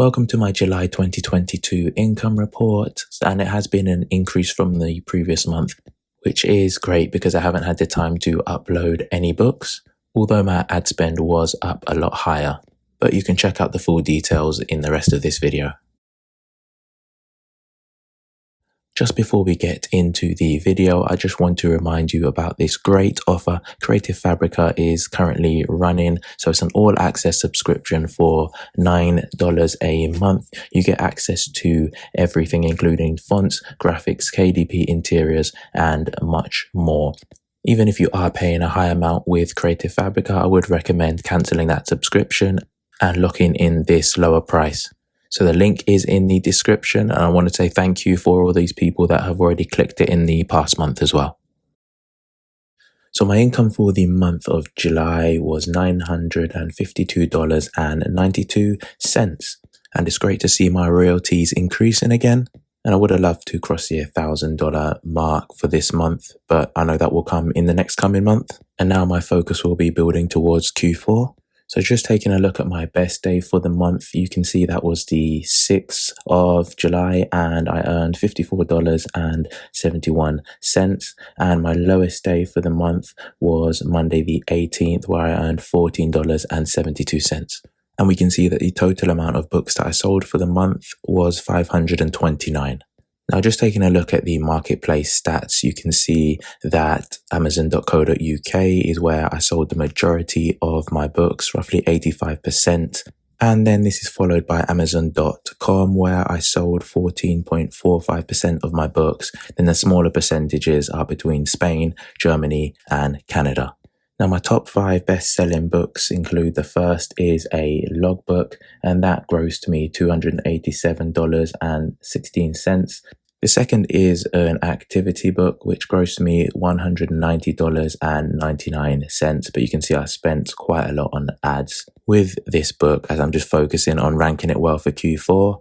Welcome to my July 2022 income report, and it has been an increase from the previous month, which is great because I haven't had the time to upload any books, although my ad spend was up a lot higher, but you can check out the full details in the rest of this video. Just before we get into the video, I just want to remind you about this great offer Creative Fabrica is currently running. So it's an all-access subscription for $9 a month. You get access to everything, including fonts, graphics, KDP interiors, and much more. Even if you are paying a high amount with Creative Fabrica, I would recommend canceling that subscription and locking in this lower price. So the link is in the description, and I want to say thank you for all these people that have already clicked it in the past month as well. So my income for the month of July was $952.92, and it's great to see my royalties increasing again. And I would have loved to cross the $1,000 mark for this month, but I know that will come in the next coming month. And now my focus will be building towards Q4. So just taking a look at my best day for the month, you can see that was the 6th of July and I earned $54.71. And my lowest day for the month was Monday the 18th, where I earned $14.72. And we can see that the total amount of books that I sold for the month was 529. Now, just taking a look at the marketplace stats, you can see that Amazon.co.uk is where I sold the majority of my books, roughly 85%. And then this is followed by Amazon.com, where I sold 14.45% of my books. Then the smaller percentages are between Spain, Germany, and Canada. Now, my top 5 best-selling books include: the first is a logbook, and that grossed me $287.16. The second is an activity book, which grossed me $190.99, but you can see I spent quite a lot on ads with this book as I'm just focusing on ranking it well for Q4.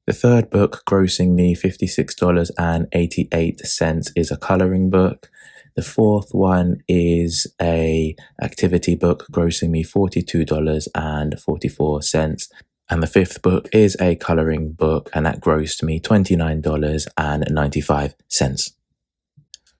The third book, grossing me $56.88, is a coloring book. The fourth one is a activity book, grossing me $42.44. And the fifth book is a coloring book, and that grossed me $29.95.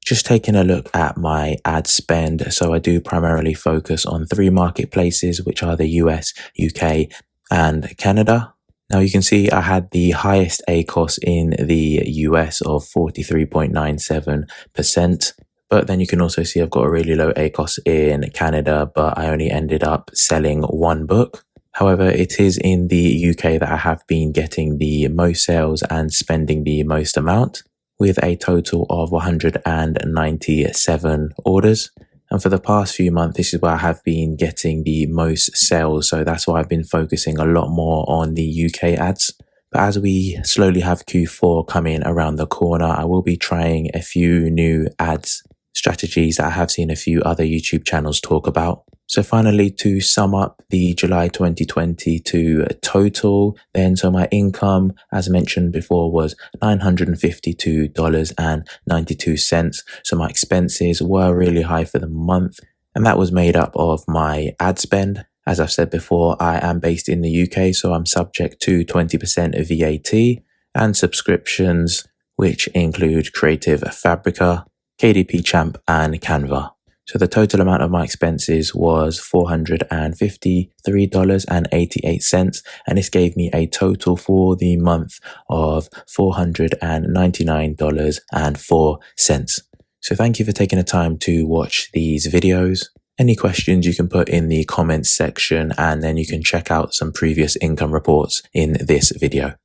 Just taking a look at my ad spend. So I do primarily focus on 3 marketplaces, which are the US, UK, and Canada. Now you can see I had the highest ACOS in the US of 43.97%. But then you can also see I've got a really low ACOS in Canada, but I only ended up selling 1 book. However, it is in the UK that I have been getting the most sales and spending the most amount, with a total of 197 orders. And for the past few months, this is where I have been getting the most sales. So that's why I've been focusing a lot more on the UK ads. But as we slowly have Q4 coming around the corner, I will be trying a few new ads strategies that I have seen a few other YouTube channels talk about. So finally, to sum up the July 2022 total, so my income, as mentioned before, was $952.92. So my expenses were really high for the month, and that was made up of my ad spend. As I've said before, I am based in the UK, so I'm subject to 20% of VAT, and subscriptions, which include Creative Fabrica, KDP Champ, and Canva. So the total amount of my expenses was $453.88, and this gave me a total for the month of $499.04. So thank you for taking the time to watch these videos. Any questions you can put in the comments section, and then you can check out some previous income reports in this video.